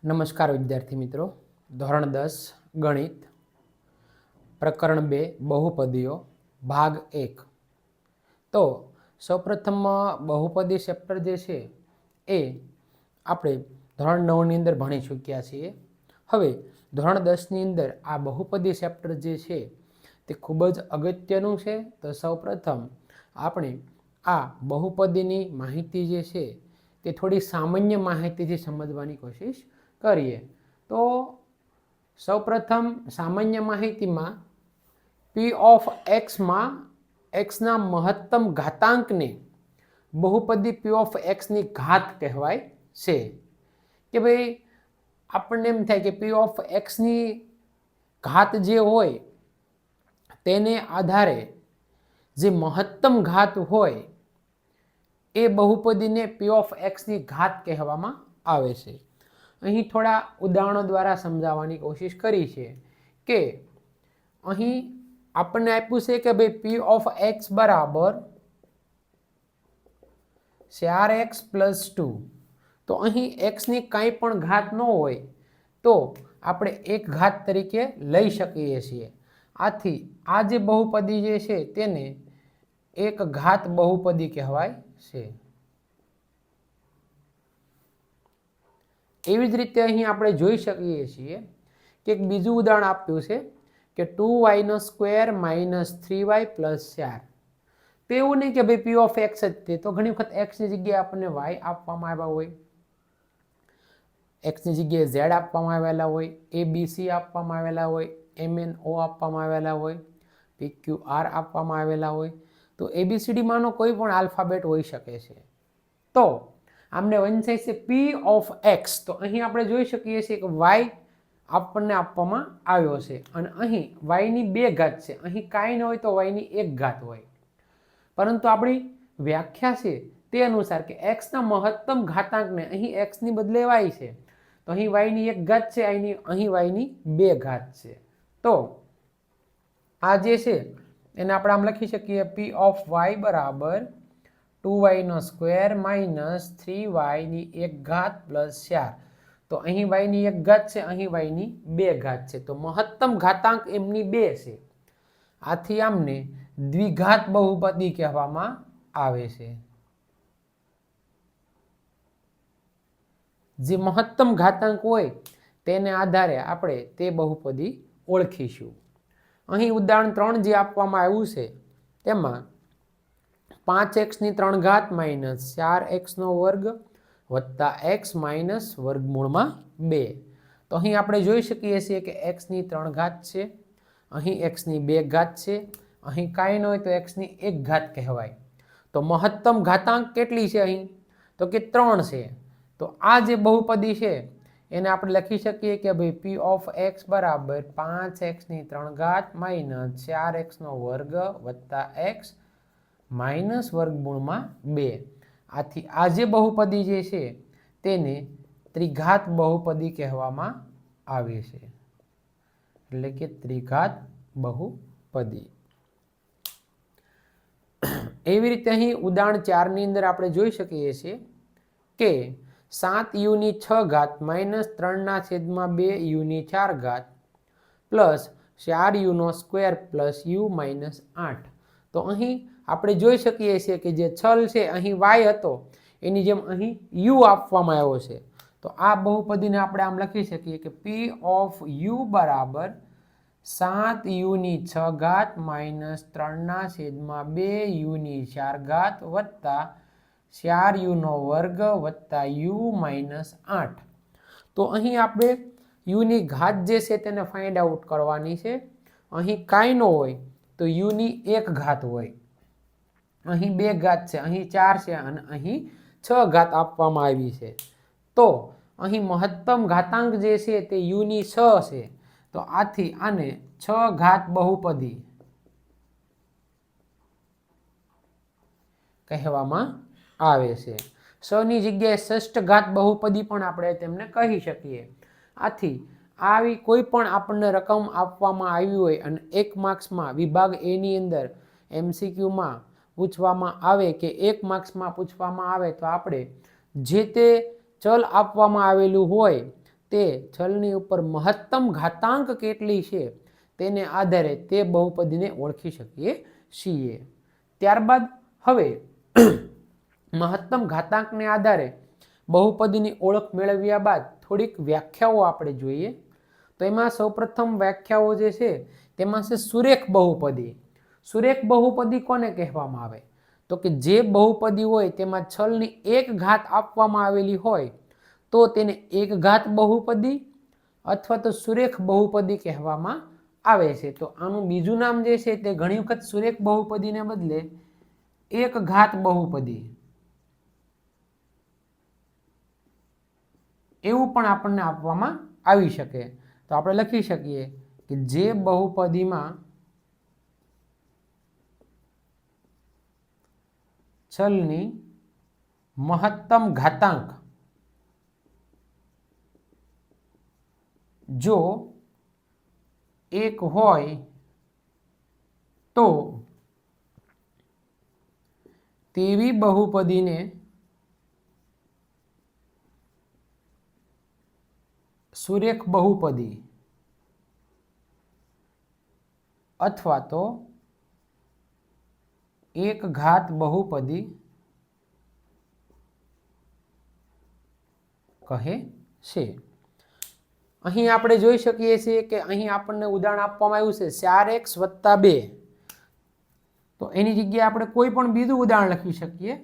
નમસ્કાર વિદ્યાર્થી મિત્રો, ધોરણ 10 ગણિત પ્રકરણ 2 બહુપદીઓ ભાગ 1। તો સૌપ્રથમ બહુપદી ચેપ્ટર જે છે એ આપણે ધોરણ 9 ની અંદર ભણી ચૂક્યા છીએ। હવે ધોરણ 10 ની અંદર આ બહુપદી ચેપ્ટર જે છે તે ખૂબ જ અગત્યનું છે। તો સૌપ્રથમ આપણે આ બહુપદીની માહિતી જે છે તે થોડી સામાન્ય માહિતીથી સમજવાની કોશિશ કરીએ। તો સૌપ્રથમ સામાન્ય માહિતીમાં p ઓફ x માં x ના મહત્તમ ઘાતાંકને બહુપદી p ઓફ x ની ઘાત કહેવાય છે। કે ભાઈ આપણને એમ થાય કે p ઓફ x ની ઘાત જે હોય તેને આધારે જે મહત્તમ ઘાત હોય એ બહુપદીને p ઓફ x ની ઘાત કહેવામાં આવે છે। અહીં થોડા ઉદાહરણો દ્વારા સમજાવવાની કોશિશ કરી છે કે અહીં આપણને આપ્યું છે કે ભાઈ p ઓફ x બરાબર 4x + 2। તો અહીં x ની કાંઈ પણ ઘાત ન હોય તો આપણે એક ઘાત તરીકે લઈ શકીએ છીએ। આથી આ જે બહુપદી જે છે તેને એક ઘાત બહુપદી કહેવાય છે। એવી જ રીતે અહીં આપણે જોઈ શકીએ છીએ કે એક બીજું ઉદાહરણ આપ્યું છે કે 2y² - 3y + 4। તો એવું નહીં કે ભાઈ p ઓફ x જ છે, તો ઘણી વખત x ની જગ્યાએ આપણને y આપવામાં આવ્યા હોય, x ની જગ્યાએ z આપવામાં આવેલા હોય, abc આપવામાં આવેલા હોય, mno આપવામાં આવેલા હોય, pqr આપવામાં આવેલા હોય। તો abcd માંનો કોઈ પણ આલ્ફાબેટ હોઈ શકે છે। તો આમને વંચાય છે p ઓફ x। તો અહીં આપણે જોઈ શકીએ છીએ કે y આપણને આપવામાં આવ્યો છે અને અહીં y ની 2 ઘાત છે। અહીં કાંઈ ન હોય તો y ની 1 ઘાત હોય, પરંતુ આપણી વ્યાખ્યા છે તે અનુસાર કે x ના મહત્તમ ઘાતાંકને અહીં x ની બદલે y છે, તો અહીં y ની 1 ઘાત છે, અહીં y ની 2 ઘાત છે। તો આ જે છે એને આપણે આમ લખી શકીએ p ઓફ y બરાબર 2y² - 3y ની 1 ઘાત + 4। તો અહીં y ની 1 ઘાત છે, અહીં y ની 2 ઘાત છે, તો મહત્તમ ઘાતાંક એમની 2 છે। આથી આમને દ્વિઘાત બહુપદી કહેવામાં આવે છે। જે મહત્તમ ઘાતાંક હોય તેને આધારે આપણે તે બહુપદી ઓળખીશું। અહીં ઉદાહરણ 3 જે આપવામાં આવ્યું છે તેમાં 5x - 3 - 4x² + x - √2। તો અહીં આપણે જોઈ શકીએ છીએ કે x ની 3 ઘાત છે, અહીં x ની 2 ઘાત છે, અહીં કાંઈ ન હોય તો x ની 1 ઘાત કહેવાય। તો મહત્તમ ઘાતાંક કેટલી છે અહીં? તો કે 3 છે। તો આ જે બહુપદી છે એને આપણે લખી શકીએ કે ભાઈ p ઓફ x બરાબર 5x ની 3 ઘાત - 4x² + x - √2। આથી આ જે બહુપદી જે છે તેને ત્રિઘાત બહુપદી કહેવામાં આવે છે, એટલે કે ત્રિઘાત બહુપદી। એવી રીતે અહીં ઉદાહરણ 4 ની અંદર આપણે જોઈ શકીએ છીએ કે 7u ની 6 ઘાત - 3/2u ની 4 ઘાત + 4u² + u - 8। તો અહીં આપણે જોઈ શકીએ છીએ કે જે છલ છે અહીં y હતો એની જેમ અહીં u આપવામાં આવ્યો છે। તો આ બહુપદીને આપણે આમ લખી શકીએ કે p ઓફ u બરાબર 7u ની 6 ઘાત - 3/2u ની 4 ઘાત + 4u² + u - 8। તો અહીં આપણે u ની ઘાત જે છે તેને ફાઇન્ડ આઉટ કરવાની છે। અહીં કાંઈ ન હોય તો u ની 1 ઘાત હોય, અહીં 2 ઘાત છે, અહીં 4 છે અને અહીં 6 ઘાત આપવામાં આવી છે। તો અહીં મહત્તમ ઘાતાંક જે છે તે u ની 6 છે। તો આથી આને 6 ઘાત બહુપદી કહેવામાં આવે છે। 6 ની જગ્યાએ ષષ્ઠ ઘાત બહુપદી પણ આપણે તેમને કહી શકીએ। આથી આવી કોઈ પણ આપણને રકમ આપવામાં આવી હોય અને 1 માર્ક્સમાં વિભાગ A ની અંદર MCQમાં પૂછવામાં આવે કે 1 માર્ક્સમાં પૂછવામાં આવે તો આપણે જે તે ચલ આપવામાં આવેલું હોય તે ચલની ઉપર મહત્તમ ઘાતાંક કેટલી છે તેને આધારે તે બહુપદીને ઓળખી શકીએ છીએ. ત્યારબાદ હવે મહત્તમ ઘાતાંકને આધારે બહુપદીની ઓળખ મેળવ્યા બાદ થોડીક વ્યાખ્યાઓ આપણે જોઈએ. તો એમાં સૌપ્રથમ વ્યાખ્યાઓ જે છે તેમાં છે સુરેખ બહુપદી. સુરેખ બહુપદી કોને કહેવામાં આવે? તો કે જે બહુપદી હોય તેમાં છલની એક ઘાત આપવામાં આવેલી હોય તો તેને એક ઘાત બહુપદી અથવા તો સુરેખ બહુપદી કહેવામાં આવે છે. તો આનું બીજું નામ જે છે તે ઘણી વખત સુરેખ બહુપદીને બદલે એક ઘાત બહુપદી એવું પણ આપણને આપવામાં આવી શકે. તો આપણે લખી શકીએ કે જે બહુપદીમાં ચલની મહત્તમ ઘાતાંક જો એક હોય તો તેવી બહુપદીને સુરેખ બહુપદી અથવા તો એક ઘાત બહુપદી કહે છે. અહીં આપણે જોઈ શકીએ છીએ કે અહીં આપણને ઉદાહરણ આપવામાં આવ્યું છે 4x + 2. તો એની જગ્યાએ આપણે કોઈ પણ બીજું ઉદાહરણ લખી શકીએ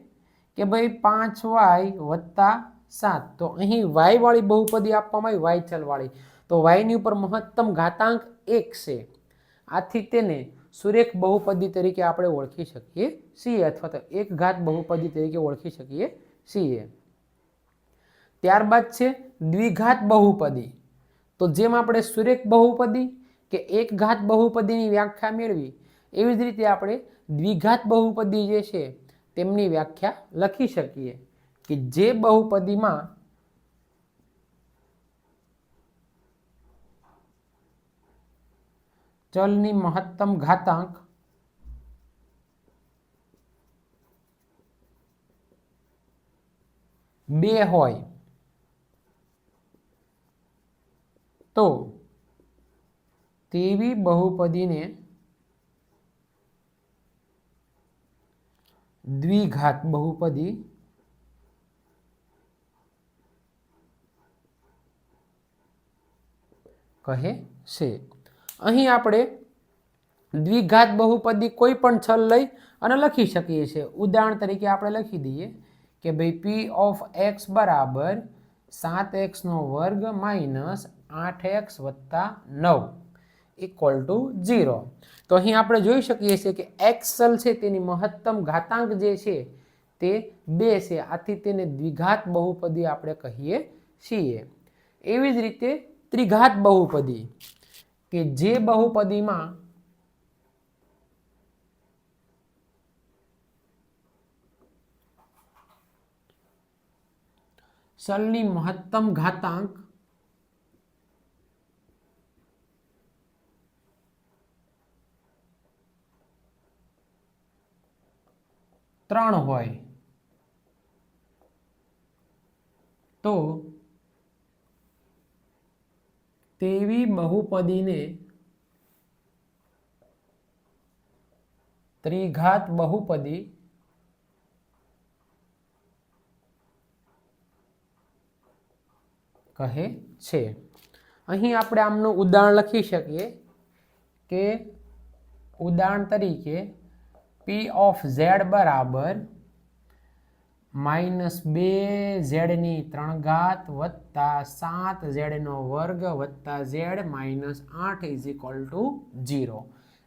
કે ભાઈ 5y + 7. તો અહીં y વાળી બહુપદી આપવામાં આવી, y ચલ વાળી. તો y ની ઉપર મહત્તમ ઘાતાંક 1 છે. આથી તેને સુરેખ બહુપદી તરીકે આપણે ઓળખી શકીએ છીએ અથવા તો એક ઘાત બહુપદી તરીકે ઓળખી શકીએ છીએ. ત્યારબાદ છે દ્વિઘાત બહુપદી. તો જેમ આપણે સુરેખ બહુપદી કે એક ઘાત બહુપદીની વ્યાખ્યા મેળવી એવી જ રીતે આપણે દ્વિઘાત બહુપદી જે છે તેમની વ્યાખ્યા લખી શકીએ કે જે બહુપદીમાં ચલની મહત્તમ ઘાતાંક બે હોય તો તેવી બહુપદીને દ્વિઘાત બહુપદી કહે છે. અહીં આપણે દ્વિઘાત બહુપદી કોઈ પણ છલ લઈ અને લખી શકીએ છીએ. ઉદાહરણ તરીકે આપણે લખી દઈએ કે ભાઈ p of x બરાબર 7x² - 8x + 9 = 0. તો અહીં આપણે જોઈ શકીએ છીએ કે x ચલ છે તેની મહત્તમ ઘાતાંક જે છે તે 2 છે. આથી તેને દ્વિઘાત બહુપદી આપણે કહીએ છીએ. એવી જ રીતે ત્રિઘાત બહુપદી કે જે બહુપદીમાં ચલની મહત્તમ ઘાતાંક ત્રણ હોય તો તેવી બહુપદીને ત્રિઘાત બહુપદી કહે છે. અહીં આપણે આમનું ઉદાહરણ લખી શકીએ કે ઉદાહરણ તરીકે p of z બરાબર -2z3 વત્તા 7z² વત્તા z - 8 = 0.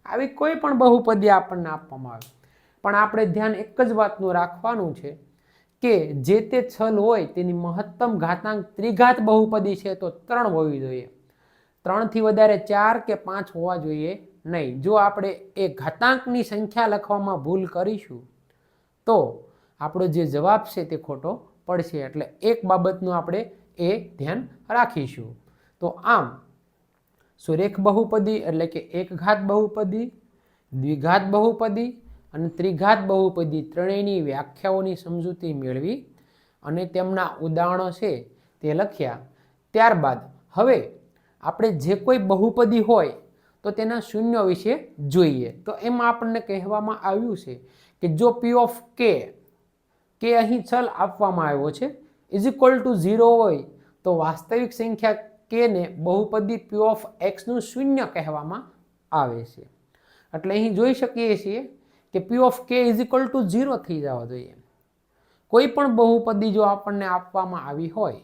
આવી કોઈ પણ બહુપદી આપણને આપવામાં આવે પણ આપણે ધ્યાન એક જ વાતનું રાખવાનું છે કે જે તે છલ હોય તેની મહત્તમ ઘાતાંક ત્રિઘાત બહુપદી છે તો 3 હોવી જોઈએ. 3 થી વધારે 4 કે 5 હોવા જોઈએ નહીં. જો આપણે એ ઘાતાંકની સંખ્યા લખવામાં ભૂલ કરીશું તો આપણો જે જવાબ છે તે ખોટો પડશે. એટલે એક બાબતનું આપણે એ ધ્યાન રાખીશું. તો આમ સુરેખ બહુપદી એટલે કે એક ઘાત બહુપદી, દ્વિઘાત બહુપદી અને ત્રિઘાત બહુપદી ત્રણેયની વ્યાખ્યાઓની સમજૂતી મેળવી અને તેમના ઉદાહરણો છે તે લખ્યા. ત્યારબાદ હવે આપણે જે કોઈ બહુપદી હોય તો તેના શૂન્ય વિશે જોઈએ. તો એમાં આપણને કહેવામાં આવ્યું છે કે જો પી ઓફ કે અહીં ચલ આપવામાં આવ્યો છે ઇઝ ઇક્વલ ટુ 0 હોય તો વાસ્તવિક સંખ્યા કે ને બહુપદી પી ઓફ એક્સનું શૂન્ય કહેવામાં આવે છે. એટલે અહીં જોઈ શકીએ છીએ કે પી ઓફ કે ઇઝ ઇક્વલ ટુ 0 થઈ જવા જોઈએ. કોઈ પણ બહુપદી જો આપણને આપવામાં આવી હોય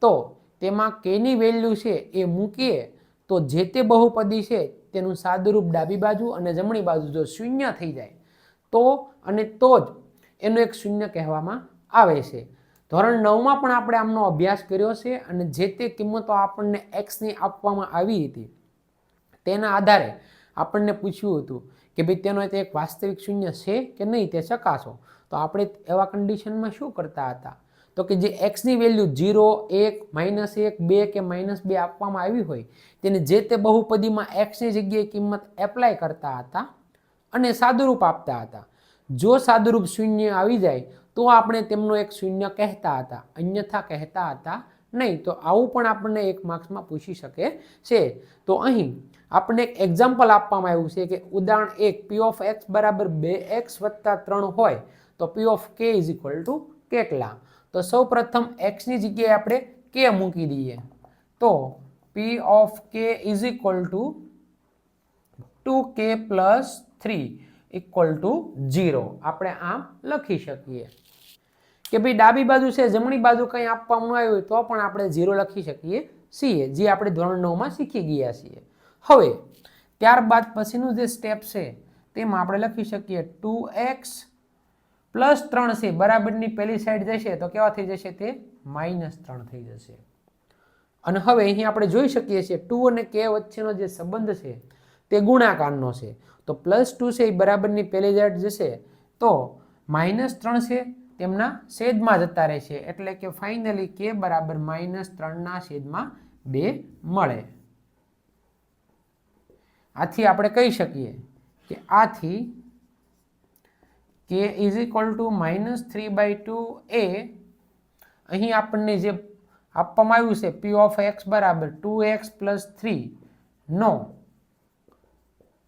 તો તેમાં કેની વેલ્યુ છે એ મૂકીએ તો જે તે બહુપદી છે તેનું સાદુરૂપ ડાબી બાજુ અને જમણી બાજુ જો શૂન્ય થઈ જાય તો જ એનું એક શૂન્ય કહેવામાં આવે છે. ધોરણ 9માં પણ આપણે આમનો અભ્યાસ કર્યો છે અને જે તે કિંમતો આપણને એક્સની આપવામાં આવી હતી તેના આધારે આપણને પૂછ્યું હતું કે ભાઈ તેનો એક વાસ્તવિક શૂન્ય છે કે નહીં તે ચકાસો. તો આપણે એવા કન્ડિશનમાં શું કરતા હતા તો કે જે એક્સની વેલ્યુ 0, 1, -1, 2 કે -2 આપવામાં આવી હોય તેને જે તે બહુપદીમાં એક્સની જગ્યાએ કિંમત એપ્લાય કરતા હતા અને સાદુરૂપ આપતા હતા. જો સાદુરૂપ શૂન્ય આવી જાય તો આપણે તેમનો એક શૂન્ય કહેતા હતા, અન્યથા કહેતા હતા નહીં. તો આવું પણ આપણને 1 માર્ક્સમાં પૂછી શકે છે. તો અહીં આપણને એક એક્ઝામ્પલ આપવામાં આવ્યું છે કે ઉદાહરણ 1 પી ઓફ એક્સ બરાબર 2x + 3 હોય તો પી ઓફ કે ઇઝ ઇક્વલ ટુ કેટલા? તો સૌ પ્રથમ એક્સની જગ્યાએ આપણે કે મૂકી દઈએ તો પી ઓફ કે is equal to 2k + 3 equal to 0. આપણે આમ લખી શકીએ કે ભાઈ ડાબી બાજુ છે જમણી બાજુ કંઈ આપવામાં આવ્યું હોય તો પણ આપણે 0 લખી શકીએ છીએ, જે આપણે ધોરણ 9માં શીખી ગયા છીએ. હવે ત્યારબાદ પછીનું જે સ્ટેપ છે તેમાં આપણે લખી શકીએ 2x + 3 છે બરાબરની પહેલી સાઈડ જશે તો કેવા થઈ જશે તે -3 થઈ જશે. અને હવે અહીં આપણે જોઈ શકીએ છીએ 2 અને k વચ્ચેનો જે સંબંધ છે તે ગુણાકારનો છે. તો +2 છે એ બરાબરની પહેલી સાઈડ જશે તો -3 છે તેમના છેદમાં જતા રહેશે એટલે કે ફાઇનલી k બરાબર -3/2 મળે. આથી આપણે કહી શકીએ કે આથી k ઇઝ ઇક્વલ ટુ -3/2 એ અહીં આપણને જે આપવામાં આવ્યું છે પી ઓફ એક્સ બરાબર 2x + 3 નો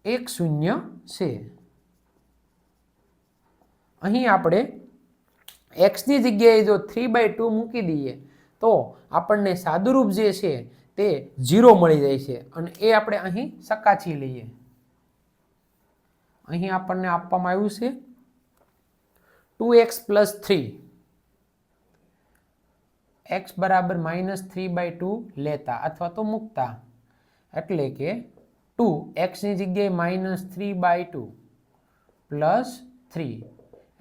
એક શૂન્ય છે. અહીં આપણે એક્સની જગ્યાએ જો 3/2 મૂકી દઈએ તો આપણને સાદુરૂપ જે છે તે 0 મળી જાય છે અને એ આપણે અહીં ચકાસી લઈએ. અહીં આપણને આપવામાં આવ્યું છે 2x + 3 x બરાબર -3/2 લેતા અથવા તો મૂકતા એટલે કે 2 x ની જગ્યાએ -3/2 + 3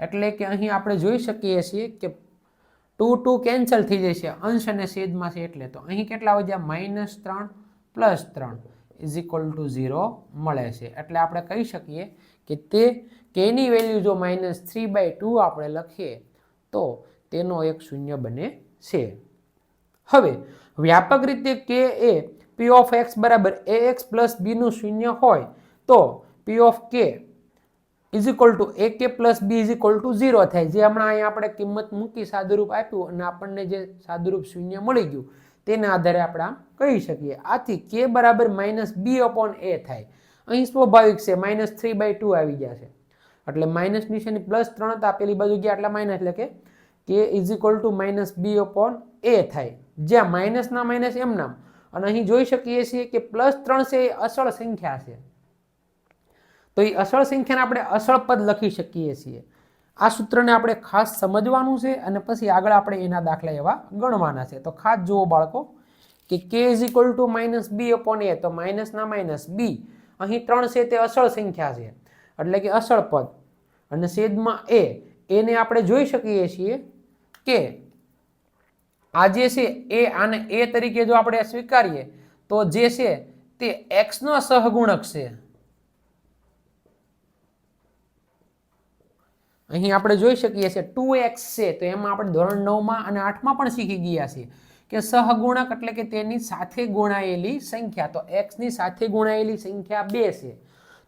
એટલે કે અહીં આપણે જોઈ શકીએ છીએ કે 2 કેન્સલ થઈ જશે અંશ અને છેદમાં છે એટલે. તો અહીં કેટલા વધ્યા -3 + 3 ઇઝ ઇક્વલ ટુ 0 મળે છે. એટલે આપણે કહી શકીએ કે તે કેની વેલ્યુ જો -3/2 આપણે લખીએ તો તેનો એક શૂન્ય બને છે. હવે વ્યાપક રીતે કે એ પી ઓફ એક્સ બરાબર ax + b નું શૂન્ય હોય તો પી ઓફ કે is equal to ak + b is equal to 0 થાય. જે હમણાં અહીંયા આપણે કિંમત મૂકી સાદુરૂપ આપ્યું અને આપણને જે સાદુરૂપ શૂન્ય મળી ગયું તેના આધારે આપણે આમ કહી શકીએ. આથી k બરાબર -b/a થાય. અહીં સ્વાભાવિક છે -3/2 આવી ગયા છે એટલે માઇનસ નિશાની +3 હતા પેલી બાજુ ગયા એટલે માઇનસ એટલે કે k is equal to -b/a થાય. જ્યાં માઇનસના માઇનસ એમ નામ અને અહીં જોઈ શકીએ છીએ કે +3 છે એ અસળ સંખ્યા છે તો એ અસળ સંખ્યાને આપણે અસળ પદ લખી શકીએ છીએ. આ સૂત્રને આપણે ખાસ સમજવાનું છે અને પછી આગળ આપણે એના દાખલા એવા ગણવાના છે. તો ખાસ જુઓ બાળકો કે k is equal to -b/a તો માઇનસના માઇનસ b અહીં 3 છે તે અસળ સંખ્યા છે એટલે કે અસળ પદ અને છેદમાં એને આપણે જોઈ શકીએ છીએ કે આ જે છે એ આને a તરીકે જો આપણે સ્વીકારીએ તો જે છે તે x નો સહગુણક છે. અહીં આપણે જોઈ શકીએ છીએ 2x છે તો એમાં આપણે ધોરણ 9માં અને 8માં પણ શીખી ગયા છીએ કે સહગુણક એટલે કે તેની સાથે ગુણાયેલી સંખ્યા. તો x ની સાથે ગુણાયેલી સંખ્યા 2 છે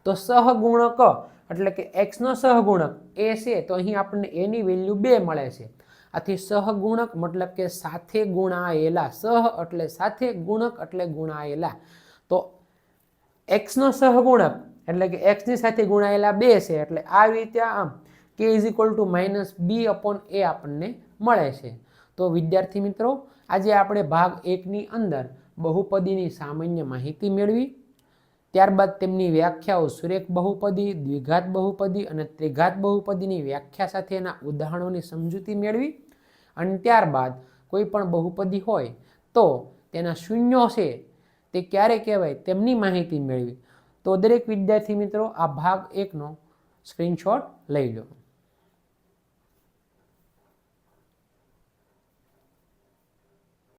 તો સહગુણક એટલે કે x નો સહગુણક a છે તો અહીં આપણને a ની વેલ્યુ 2 મળે છે. આથી સહગુણક મતલબ કે સાથે ગુણાયેલા, સહ એટલે સાથે, ગુણક એટલે ગુણાયેલા. તો એક્સનો સહગુણક એટલે કે એક્સની સાથે ગુણાયેલા 2 છે, એટલે આવી રીતે આમ k -b/a આપણને મળે છે. તો વિદ્યાર્થી મિત્રો, આજે આપણે ભાગ 1 ની અંદર બહુપદીની સામાન્ય માહિતી મેળવી. ત્યારબાદ તેમની વ્યાખ્યાઓ સુરેખ બહુપદી, દ્વિઘાત બહુપદી અને ત્રિઘાત બહુપદીની વ્યાખ્યા સાથેના ઉદાહરણોની સમજૂતી મેળવી. અને ત્યારબાદ કોઈ પણ બહુપદી હોય તો તેના શૂન્યો છે તે ક્યારે કહેવાય તેમની માહિતી મેળવી. તો દરેક વિદ્યાર્થી મિત્રો આ ભાગ 1નો સ્ક્રીનશોટ લઈ લો.